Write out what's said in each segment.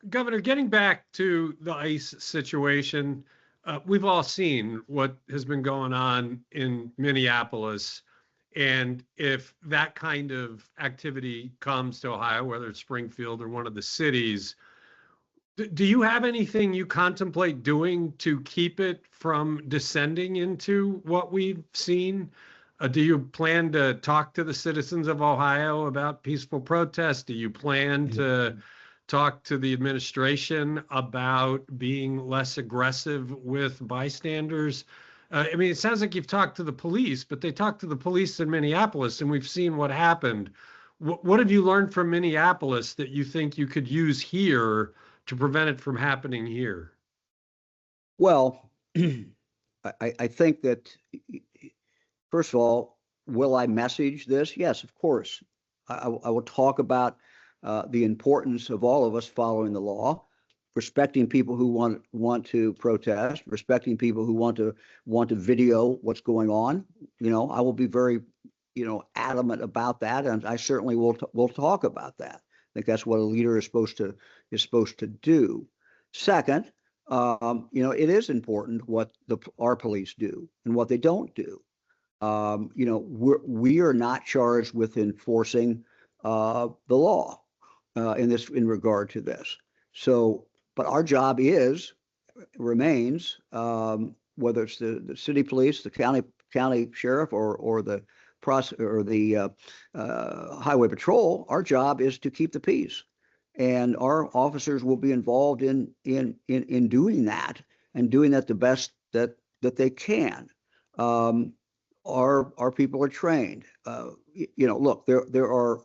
Governor, getting back to the ICE situation, we've all seen what has been going on in Minneapolis. And if that kind of activity comes to Ohio, whether it's Springfield or one of the cities, do you have anything you contemplate doing to keep it from descending into what we've seen? Do you plan to talk to the citizens of Ohio about peaceful protest? Do you plan to talk to the administration about being less aggressive with bystanders? I mean, it sounds like you've talked to the police, but they talked to the police in Minneapolis, and we've seen what happened. What have you learned from Minneapolis that you think you could use here to prevent it from happening here? Well, I think that, first of all, will I message this? Yes, of course. I will talk about the importance of all of us following the law, respecting people who want to protest, respecting people who want to video what's going on. I will be very, adamant about that, and I certainly will talk about that. I think that's what a leader is supposed to do. Second, it is important what our police do and what they don't do. We are not charged with enforcing the law in regard to this. So, but our job remains, whether it's the city police, the county sheriff, or the highway patrol. Our job is to keep the peace, and our officers will be involved in doing that, and doing that the best that they can. Our people are trained. Look, there are,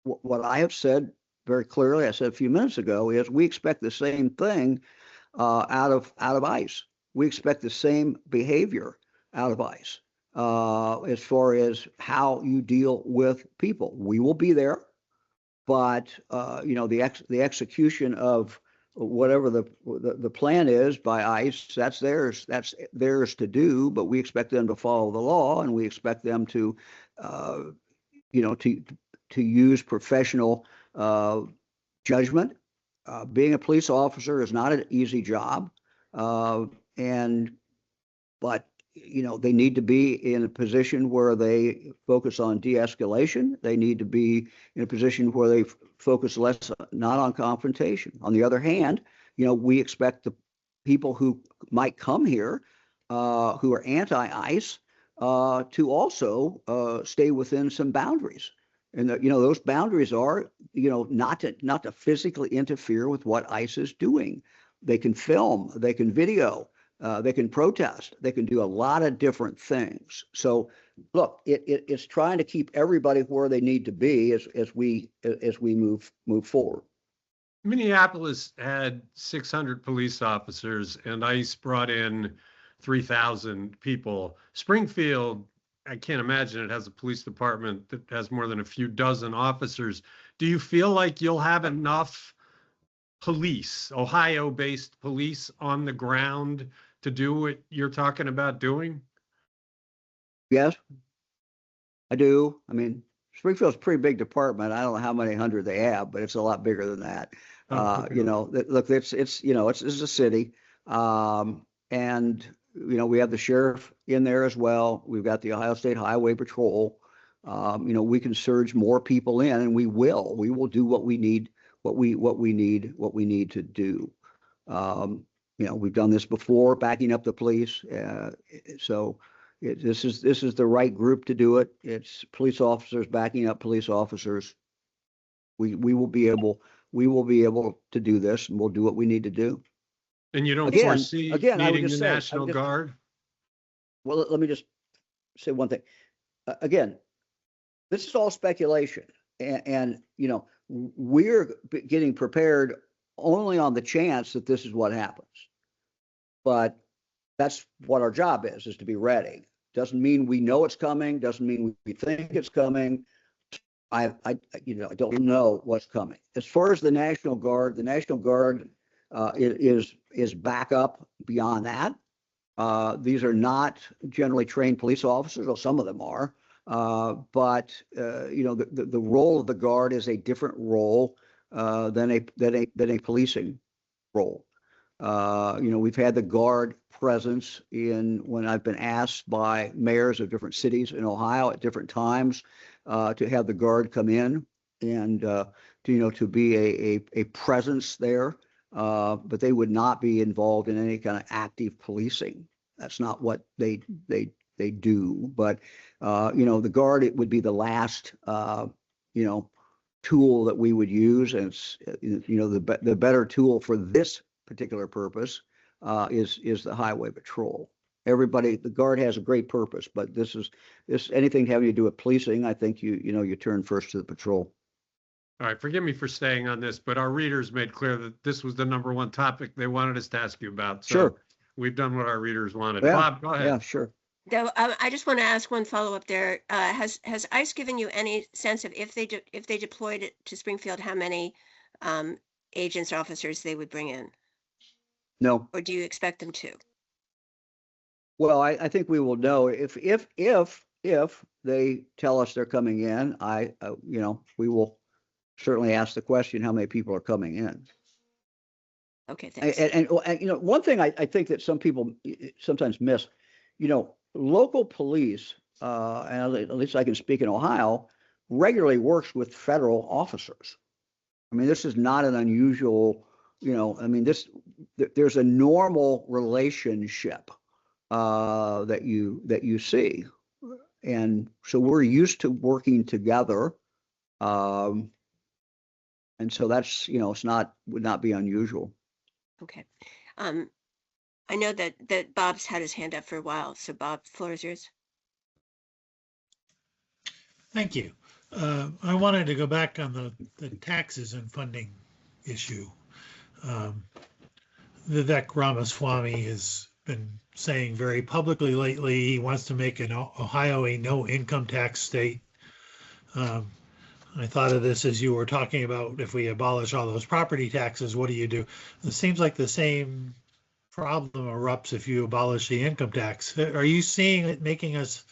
what I have said very clearly, I said a few minutes ago, is we expect the same thing out of ICE. We expect the same behavior out of ICE as far as how you deal with people. We will be there, but the execution of whatever the plan is by ICE, that's theirs to do. But we expect them to follow the law, and we expect them to use professional judgment. Being a police officer is not an easy job, but they need to be in a position where they focus on de-escalation. They need to be in a position where they focus less, not on confrontation. On the other hand, we expect the people who might come here, who are anti-ICE, to also stay within some boundaries. And those boundaries are, not to physically interfere with what ICE is doing. They can film, they can video, they can protest, they can do a lot of different things. So, look, it's trying to keep everybody where they need to be as we move forward. Minneapolis had 600 police officers, and ICE brought in 3,000 people. Springfield, I can't imagine it has a police department that has more than a few dozen officers. Do you feel like you'll have enough police, Ohio-based police, on the ground to do what you're talking about doing? Yes, I do. I mean, Springfield's a pretty big department. I don't know how many hundred they have, but it's a lot bigger than that. Okay. Look, it's a city, and we have the sheriff in there as well. We've got the Ohio State Highway Patrol. We can surge more people in, and we will. We will do what we need. What we need to do. We've done this before, backing up the police. This is the right group to do it. It's police officers backing up police officers. We will be able to do this, and we'll do what we need to do. And you don't foresee needing the National Guard? Well, let me just say one thing. Again, this is all speculation, and we're getting prepared only on the chance that this is what happens. But that's what our job is to be ready. Doesn't mean we know it's coming. Doesn't mean we think it's coming. I don't know what's coming. As far as the National Guard is backup beyond that. These are not generally trained police officers, though some of them are. But the role of the Guard is a different role than a policing role. We've had the guard presence when I've been asked by mayors of different cities in Ohio at different times to have the guard come in and to be a presence there, but they would not be involved in any kind of active policing. That's not what they do. But the guard, it would be the last tool that we would use, and it's the better tool for this particular purpose is the highway patrol. The guard has a great purpose, but this anything having to do with policing, I think you turn first to the patrol. All right, forgive me for staying on this, but our readers made clear that this was the number one topic they wanted us to ask you about. So sure. We've done what our readers wanted. Yeah, Bob, go ahead. Yeah, sure. I just want to ask one follow-up there. Has ICE given you any sense of if they deployed it to Springfield, how many agents or officers they would bring in? No. Or do you expect them to? Well, I think we will know if they tell us they're coming in. We will certainly ask the question, how many people are coming in? Okay, thanks. And one thing I think that some people sometimes miss, local police, and at least I can speak in Ohio, regularly works with federal officers. I mean, this is not an unusual, there's a normal relationship that you see. And so we're used to working together. And so that's, would not be unusual. Okay. I know that Bob's had his hand up for a while. So Bob, the floor is yours. Thank you. I wanted to go back on the taxes and funding issue. Vivek Ramaswamy has been saying very publicly lately he wants to make Ohio a no income tax state. I thought of this as you were talking about, if we abolish all those property taxes, what do you do? It seems like the same problem erupts if you abolish the income tax. Are you seeing it making us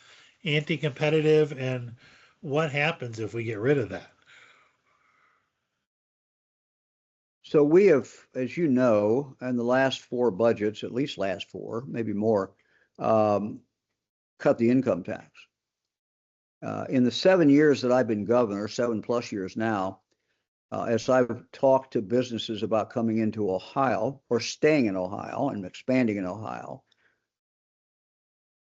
anti-competitive, and what happens if we get rid of that? So we have, as you know, in the last 4 budgets, at least last 4, maybe more, cut the income tax. In the 7 years that I've been governor, 7+ years now, as I've talked to businesses about coming into Ohio or staying in Ohio and expanding in Ohio,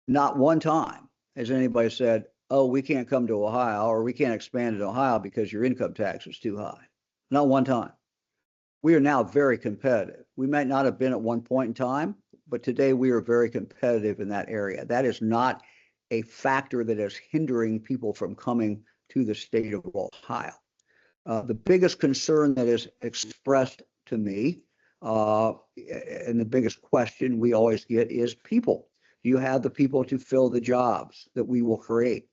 not one time has anybody said, oh, we can't come to Ohio or we can't expand in Ohio because your income tax is too high. Not one time. We are now very competitive. We might not have been at one point in time, but today we are very competitive in that area. That is not a factor that is hindering people from coming to the state of Ohio. The biggest concern that is expressed to me, and the biggest question we always get, is people. Do you have the people to fill the jobs that we will create?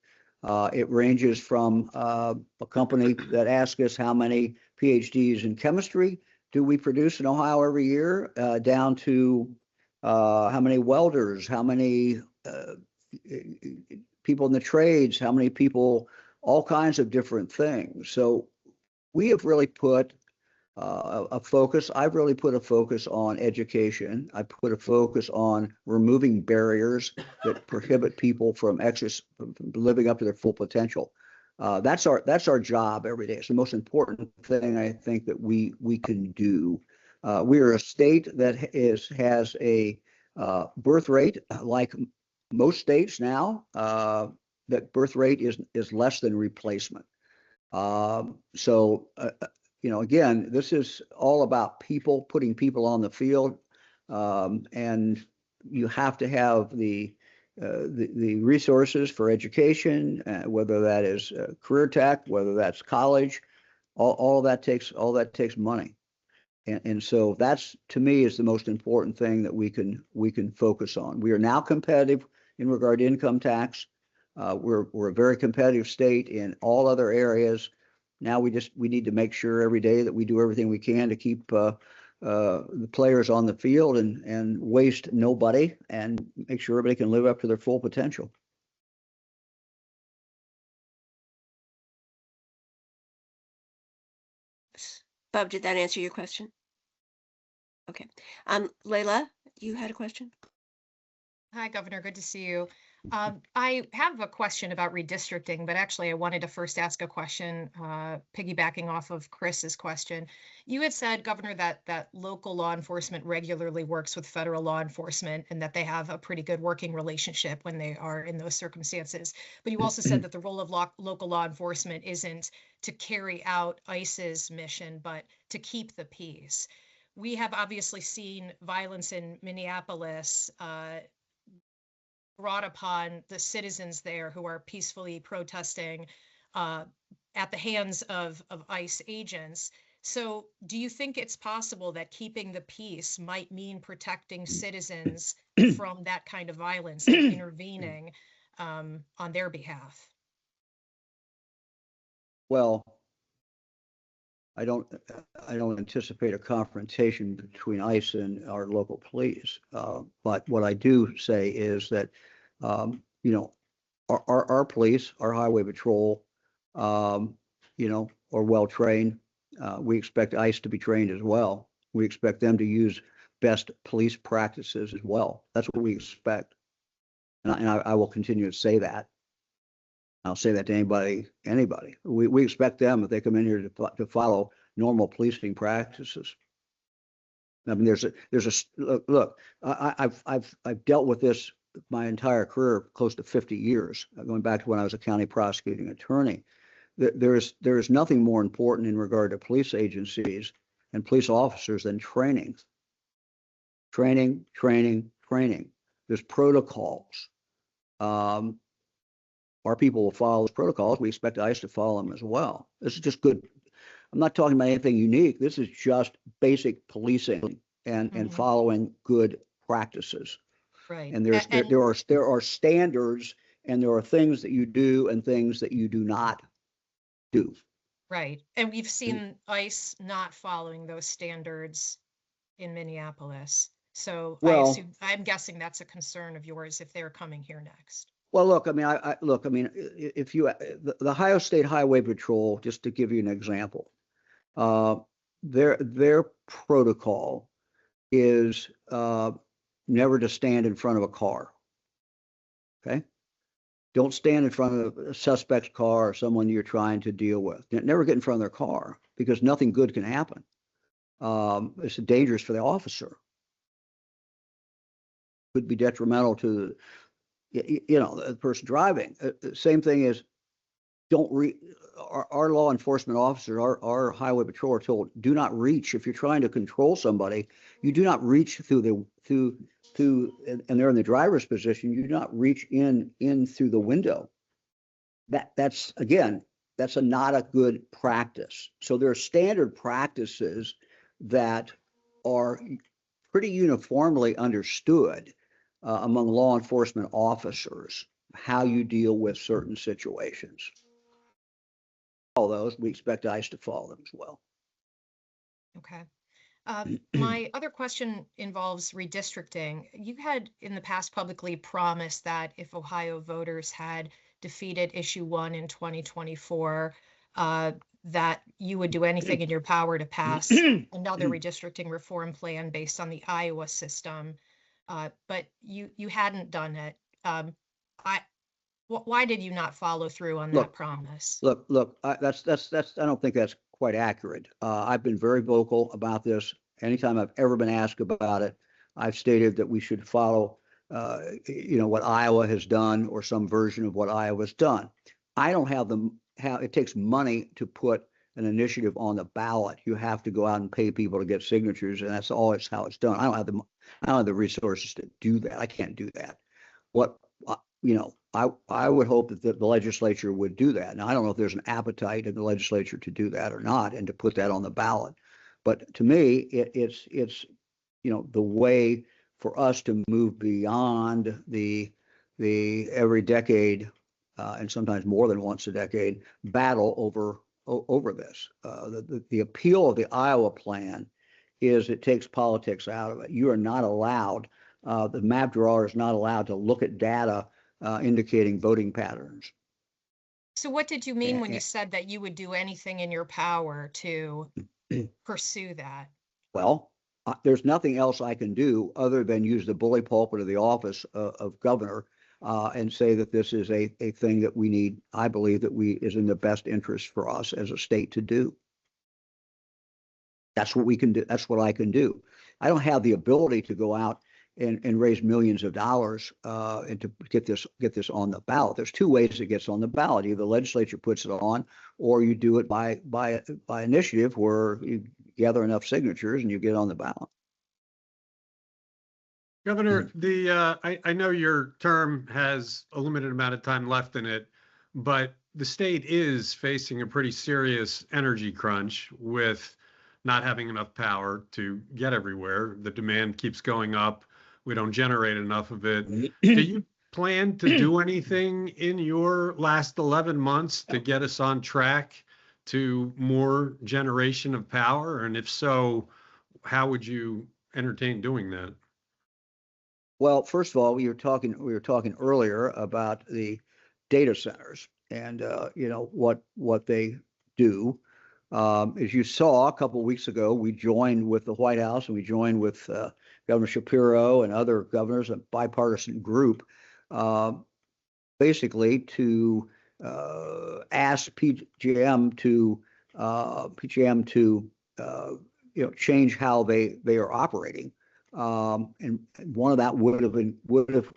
It ranges from a company that asks us how many PhDs in chemistry do we produce in Ohio every year, down to how many welders, how many people in the trades, how many people, all kinds of different things. So we have really put a focus. I've really put a focus on education. I put a focus on removing barriers that prohibit people from living up to their full potential. That's our job every day. It's the most important thing I think that we can do. We are a state that has a birth rate like most states now. That birth rate is less than replacement. Again, this is all about people, putting people on the field, and you have to have the resources for education, whether that is career tech, whether that's college, all that takes money, and so that's, to me, is the most important thing that we can focus on. We are now competitive in regard to income tax. We're a very competitive state in all other areas. Now we need to make sure every day that we do everything we can to keep the players on the field and waste nobody, and make sure everybody can live up to their full potential. Bob, did that answer your question? Okay. Layla, you had a question? Hi, Governor. Good to see you. I have a question about redistricting, but actually I wanted to first ask a question, piggybacking off of Chris's question. You had said, Governor, that local law enforcement regularly works with federal law enforcement and that they have a pretty good working relationship when they are in those circumstances. But you also said that the role of local law enforcement isn't to carry out ICE's mission, but to keep the peace. We have obviously seen violence in Minneapolis, brought upon the citizens there who are peacefully protesting at the hands of ICE agents. So do you think it's possible that keeping the peace might mean protecting citizens from that kind of violence and intervening on their behalf? Well, I don't anticipate a confrontation between ICE and our local police. But what I do say is that, you know, our police, our highway patrol, you know, are well trained. We expect ICE to be trained as well. We expect them to use best police practices as well. That's what we expect. And I will continue to say that. I'll say that to anybody. We expect them, if they come in here, to follow normal policing practices. I mean, look. I've dealt with this my entire career, close to 50 years, going back to when I was a county prosecuting attorney. There is nothing more important in regard to police agencies and police officers than training. Training. There's protocols. Our people will follow those protocols. We expect ICE to follow them as well. This is just good. I'm not talking about anything unique. This is just basic policing and following good practices. Right. And there are standards, and there are things that you do and things that you do not do. Right. And we've seen ICE not following those standards in Minneapolis. So Well, I'm guessing that's a concern of yours if they're coming here next. Well, look, I mean, if you, the Ohio State Highway Patrol, just to give you an example, their protocol is never to stand in front of a car. Okay, don't stand in front of a suspect's car or someone you're trying to deal with. Never get in front of their car, because nothing good can happen. It's dangerous for the officer. Could be detrimental to the person driving. Same thing is, our law enforcement officers, our highway patrol are told, do not reach. If you're trying to control somebody, you do not reach through and they're in the driver's position, you do not reach in through the window. That's not a good practice. So there are standard practices that are pretty uniformly understood among law enforcement officers, how you deal with certain situations. All those, we expect ICE to follow them as well. Okay. My other question involves redistricting. You had in the past publicly promised that if Ohio voters had defeated issue 1 in 2024, that you would do anything in your power to pass another redistricting reform plan based on the Iowa system. But you hadn't done it. Why did you not follow through on that promise? Look. I don't think that's quite accurate. I've been very vocal about this. Anytime I've ever been asked about it, I've stated that we should follow, what Iowa has done, or some version of what Iowa's done. I don't have it takes money to put an initiative on the ballot. You have to go out and pay people to get signatures, and that's how it's done. I don't have the resources to do that. I can't do that. I would hope that the legislature would do that. Now, I don't know if there's an appetite in the legislature to do that or not, and to put that on the ballot. But to me, it's the way for us to move beyond the every decade, and sometimes more than once a decade, battle over this. The appeal of the Iowa plan is it takes politics out of it. You are not allowed, the map drawer is not allowed to look at data indicating voting patterns. So what did you mean when you said that you would do anything in your power to pursue that? Well, there's nothing else I can do other than use the bully pulpit of the office of governor and say that this is a thing that we need. I believe that is in the best interest for us as a state to do. That's what we can do. That's what I can do. I don't have the ability to go out and raise millions of dollars and to get this on the ballot. There's two ways it gets on the ballot. Either the legislature puts it on, or you do it by initiative where you gather enough signatures and you get on the ballot. Governor, I know your term has a limited amount of time left in it, but the state is facing a pretty serious energy crunch with not having enough power to get everywhere. The demand keeps going up. We don't generate enough of it. Do you plan to do anything in your last 11 months to get us on track to more generation of power? And if so, how would you entertain doing that? Well, first of all, we were talking earlier about the data centers and what they do. As you saw a couple of weeks ago, we joined with the White House and we joined with Governor Shapiro and other governors, a bipartisan group, basically to ask PJM to change how they are operating. And one of that would have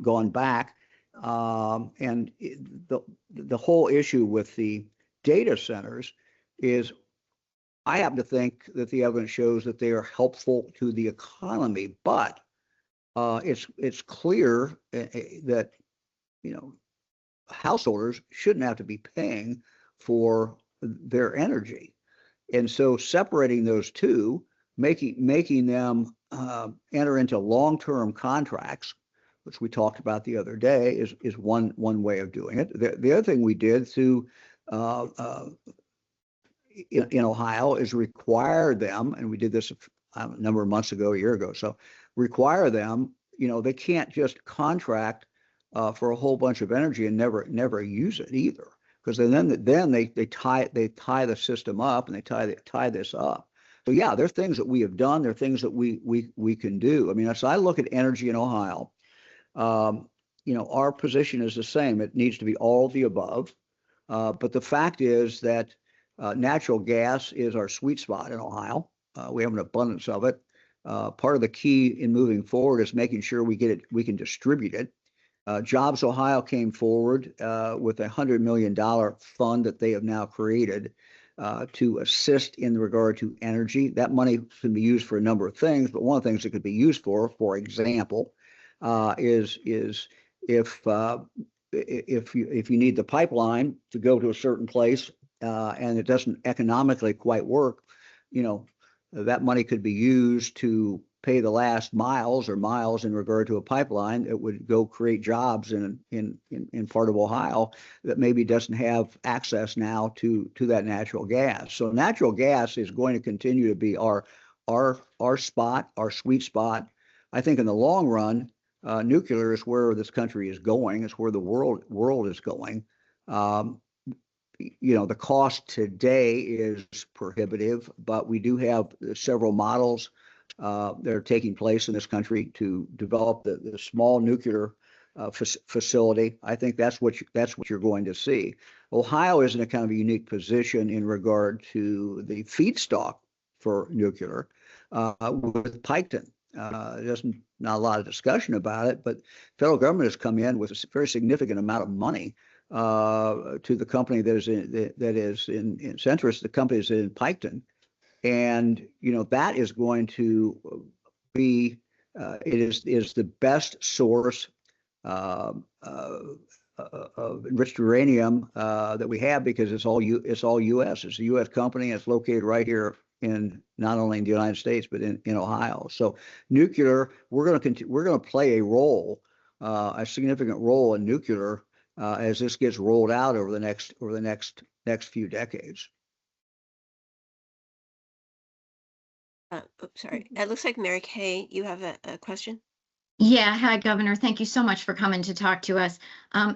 gone back. And the whole issue with the data centers is, I happen to think that the evidence shows that they are helpful to the economy, but it's clear that householders shouldn't have to be paying for their energy, and so separating those two, making them enter into long-term contracts, which we talked about the other day, is one way of doing it. The other thing we did through in Ohio is require them, and we did this a number of months ago, a year ago, so require them, they can't just contract for a whole bunch of energy and never use it either, because then they tie the system up and they tie this up. So yeah, there are things that we have done. There are things that we can do. I mean, as I look at energy in Ohio, our position is the same. It needs to be all of the above. But the fact is that natural gas is our sweet spot in Ohio. We have an abundance of it. Part of the key in moving forward is making sure we can distribute it. Jobs Ohio came forward with a $100 million fund that they have now created to assist in regard to energy. That money can be used for a number of things, but one of the things it could be used for example, is if you need the pipeline to go to a certain place and it doesn't economically quite work, that money could be used to pay the last miles in regard to a pipeline. It would go create jobs in part of Ohio that maybe doesn't have access now to that natural gas. So natural gas is going to continue to be our spot, our sweet spot. I think in the long run, nuclear is where this country is going. It's where the world is going. The cost today is prohibitive, but we do have several models that are taking place in this country to develop the small nuclear facility. I think that's what you're going to see. Ohio is in a kind of a unique position in regard to the feedstock for nuclear with Piketon. There's not a lot of discussion about it, but federal government has come in with a very significant amount of money to the company that is in Centrus. The company is in Piketon. And that is going to be it is the best source of enriched uranium that we have, because it's all U.S. It's a U.S. company. It's located right here in not only in the United States but in Ohio. So nuclear, we're going to play a significant role in nuclear as this gets rolled out over the next few decades. Oops, sorry. It looks like Mary Kay, you have a question? Yeah. Hi, Governor. Thank you so much for coming to talk to us.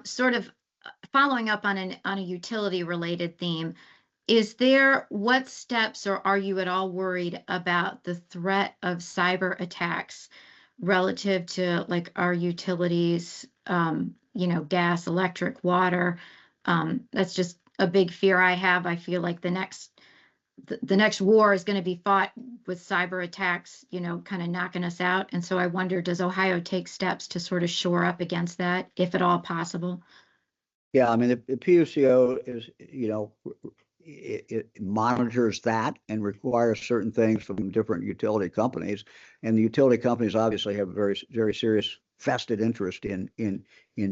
Sort of following up on a utility related theme. what steps, or are you at all worried about the threat of cyber attacks relative to like our utilities, gas, electric, water? That's just a big fear I have. I feel like the next war is going to be fought with cyber attacks, kind of knocking us out. And so I wonder, does Ohio take steps to sort of shore up against that, if at all possible? Yeah, I mean, the PUCO is, it monitors that and requires certain things from different utility companies. And the utility companies obviously have a very, very serious vested interest in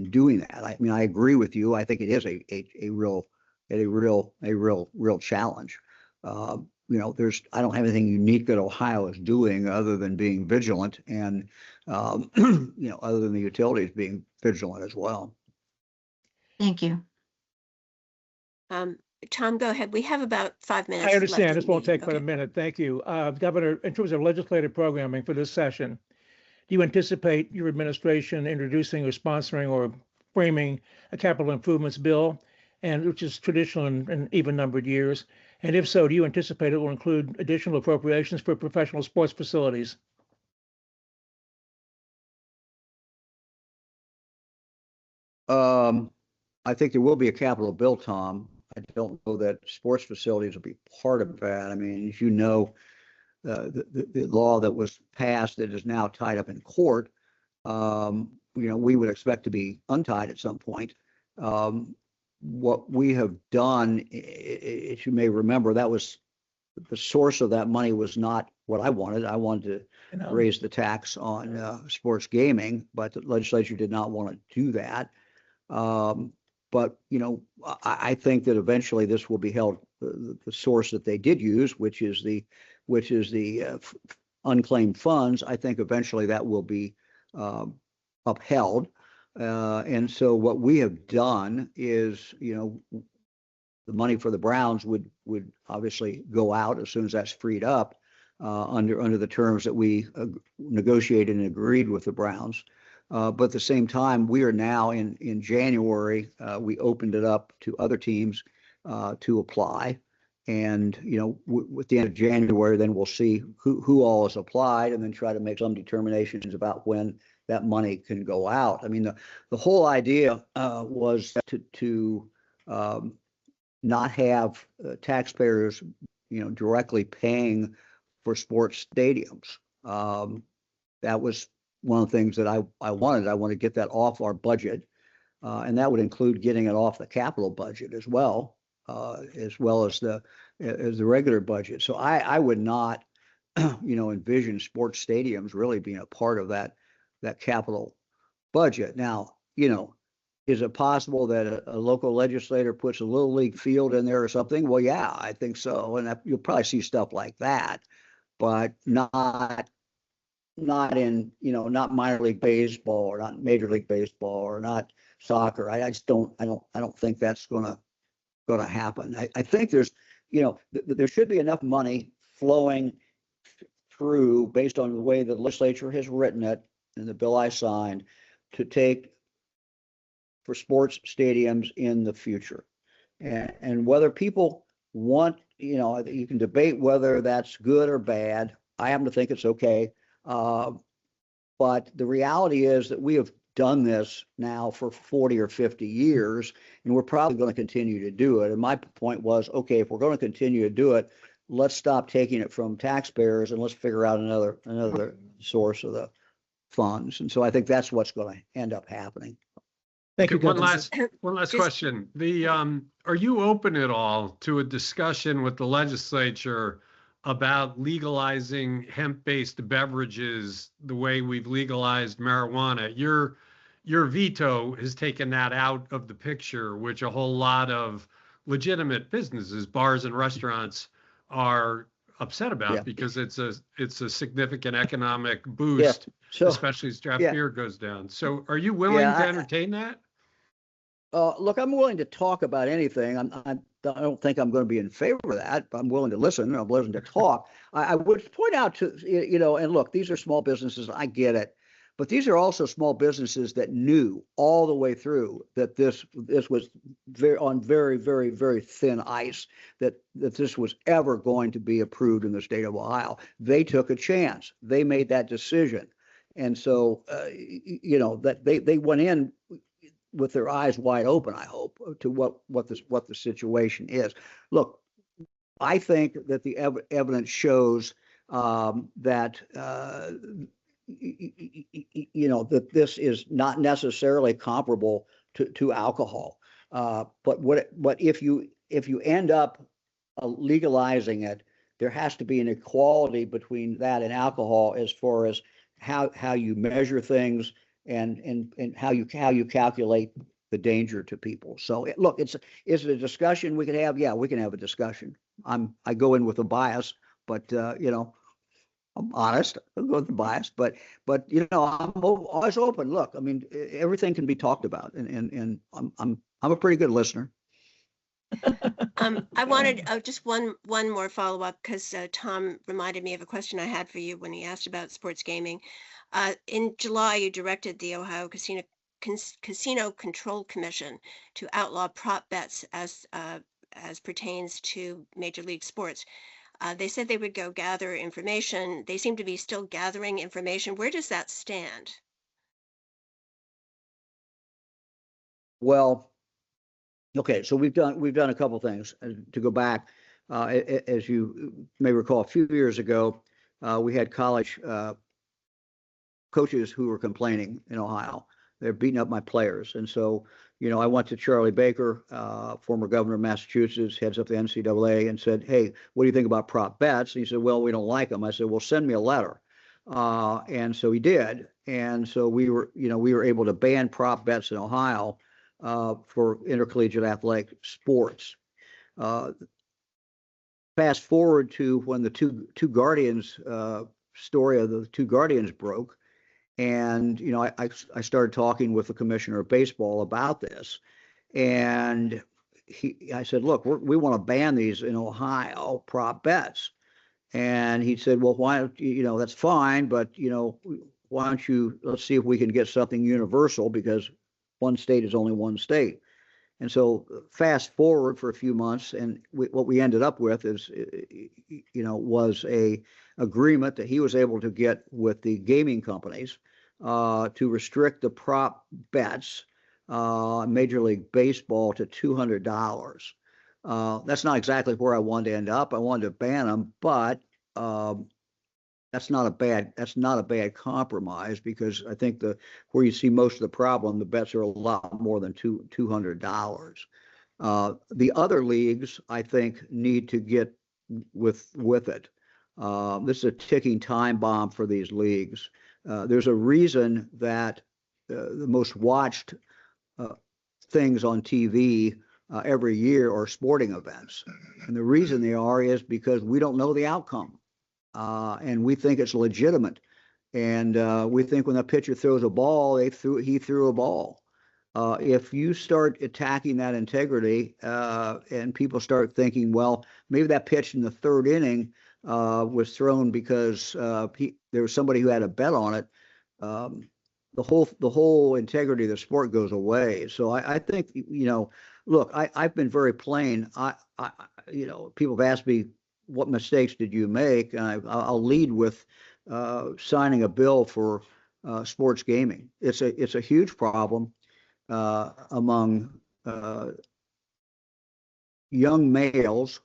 doing that. I mean, I agree with you. I think it is a real challenge. I don't have anything unique that Ohio is doing other than being vigilant and, other than the utilities being vigilant as well. Thank you. Tom, go ahead. We have about 5 minutes. I understand. left This in the won't meeting. take but a minute. Thank you. Governor, in terms of legislative programming for this session, do you anticipate your administration introducing or sponsoring or framing a capital improvements bill, and which is traditional in even numbered years? And if so, do you anticipate it will include additional appropriations for professional sports facilities? I think there will be a capital bill, Tom. I don't know that sports facilities will be part of that. I mean, as you know, the law that was passed that is now tied up in court, we would expect to be untied at some point. What we have done, as you may remember, that was the source of that money was not what I wanted. I wanted to raise the tax on sports gaming, but the legislature did not want to do that. But I think that eventually this will be held, the source that they did use, which is the unclaimed funds. I think eventually that will be upheld. And so what we have done is, the money for the Browns would obviously go out as soon as that's freed up under the terms that we negotiated and agreed with the Browns. But at the same time, we are now in January, we opened it up to other teams to apply. And, with the end of January, then we'll see who all has applied and then try to make some determinations about when that money can go out. I mean, the whole idea was to not have taxpayers, directly paying for sports stadiums. That was one of the things that I wanted. I want to get that off our budget, and that would include getting it off the capital budget as well as the regular budget. So I would not, envision sports stadiums really being a part of that capital budget. Now, is it possible that a local legislator puts a little league field in there or something? Well, yeah, I think so, and you'll probably see stuff like that, but not in, not minor league baseball or not major league baseball or not soccer. I just don't think that's gonna happen. I think there's, there should be enough money flowing through based on the way the legislature has written it and the bill I signed to take for sports stadiums in the future. And whether people want, you can debate whether that's good or bad. I happen to think it's okay. But the reality is that we have done this now for 40 or 50 years, and we're probably going to continue to do it. And my point was, okay, if we're going to continue to do it, let's stop taking it from taxpayers and let's figure out another source of the funds. And so I think that's what's going to end up happening. Thank you, One Governor. last question. Are you open at all to a discussion with the legislature about legalizing hemp-based beverages the way we've legalized marijuana? Your veto has taken that out of the picture, which a whole lot of legitimate businesses, bars and restaurants, are upset about because it's a significant economic boost, especially as draft beer goes down. So are you willing to entertain that? Look, I'm willing to talk about anything. I don't think I'm going to be in favor of that, but I'm willing to listen. I'm willing to talk. I would point out to, and look, these are small businesses. I get it. But these are also small businesses that knew all the way through that this was very, very, very thin ice, that this was ever going to be approved in the state of Ohio. They took a chance. They made that decision. And so, that they went in with their eyes wide open, I hope, to what the situation is. Look, I think that the evidence shows that that this is not necessarily comparable to alcohol. But if you end up legalizing it, there has to be an equality between that and alcohol as far as how you measure things and how you calculate the danger to people. So look, is it a discussion we can have? Yeah, we can have a discussion. I go in with a bias, but I'm honest. I'll go with the bias, but I'm always open. Look, I mean, everything can be talked about, and I'm a pretty good listener. I wanted just one more follow up because Tom reminded me of a question I had for you when he asked about sports gaming. In July, you directed the Ohio Casino Control Commission to outlaw prop bets as pertains to Major League Sports. They said they would go gather information. They seem to be still gathering information. Where does that stand? Well, okay, so we've done a couple things. To go back, as you may recall, a few years ago, we had college coaches who were complaining in Ohio. They're beating up my players, and so I went to Charlie Baker, former governor of Massachusetts, heads up the NCAA, and said, "Hey, what do you think about prop bets?" And he said, "Well, we don't like them." I said, "Well, send me a letter." And so he did, and so we were able to ban prop bets in Ohio for intercollegiate athletic sports. Fast forward to when the two Guardians story of the two Guardians broke. And, I started talking with the commissioner of baseball about this. And I said, "Look, we want to ban these in Ohio, prop bets." And he said, "Well, why don't that's fine, but, why don't let's see if we can get something universal, because one state is only one state." And so fast forward for a few months, and what we ended up with is, was a agreement that he was able to get with the gaming companies to restrict the prop bets, Major League Baseball, to $200. That's not exactly where I wanted to end up. I wanted to ban them, but that's not a bad compromise, because I think where you see most of the problem, the bets are a lot more than $200. The other leagues, I think, need to get with it. This is a ticking time bomb for these leagues. There's a reason that the most watched things on TV every year are sporting events, and the reason they are is because we don't know the outcome. And we think it's legitimate, and we think when a pitcher throws a ball, he threw a ball. If you start attacking that integrity, and people start thinking, well, maybe that pitch in the third inning was thrown because there was somebody who had a bet on it, the whole integrity of the sport goes away. So I think, look, I've been very plain. People have asked me, what mistakes did you make? And I'll lead with signing a bill for sports gaming. It's a huge problem among young males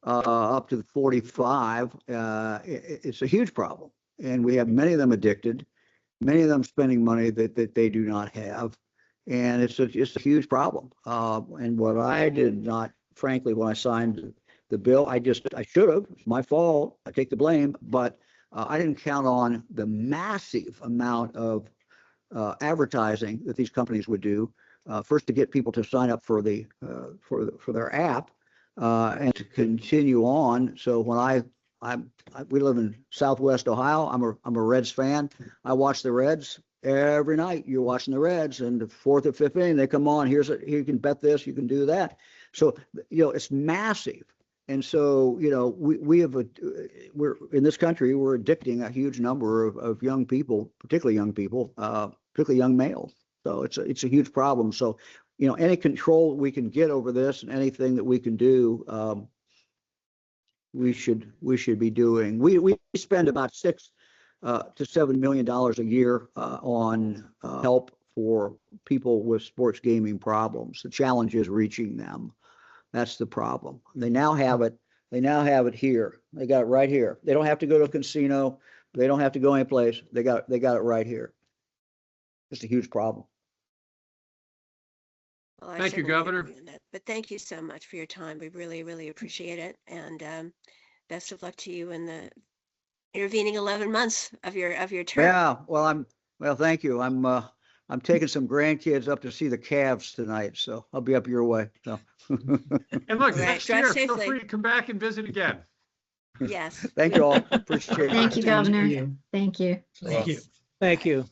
up to 45. It's a huge problem, and we have many of them addicted, many of them spending money that they do not have, and it's a huge problem. And what I did not, frankly, when I signed the bill, I should have. It's my fault. I take the blame, but I didn't count on the massive amount of advertising that these companies would do. First, to get people to sign up for their app, and to continue on. So when we live in Southwest Ohio. I'm a Reds fan. I watch the Reds every night. You're watching the Reds, and the fourth or fifth inning, they come on. Here you can bet this, you can do that. So it's massive. And so, we have we're in this country, we're addicting a huge number of young people, particularly young males. So it's a huge problem. So, any control we can get over this and anything that we can do, we should be doing. We spend about $6 to $7 million a year on help for people with sports gaming problems. The challenge is reaching them. That's the problem. They now have it. They now have it here. They got it right here. They don't have to go to a casino. They don't have to go anyplace. They got it right here. It's a huge problem. Well, I Thank you, certainly Governor. agree on that. But thank you so much for your time. We really, really appreciate it. And best of luck to you in the intervening 11 months of your term. Yeah. Well, thank you. I'm taking some grandkids up to see the Cavs tonight, so I'll be up your way. So. And look, All right, next drive year, feel safely. free to come back and visit again. Yes. Thank you all. Appreciate it. Thank you, Governor. Thank you. Thank you. Thank you.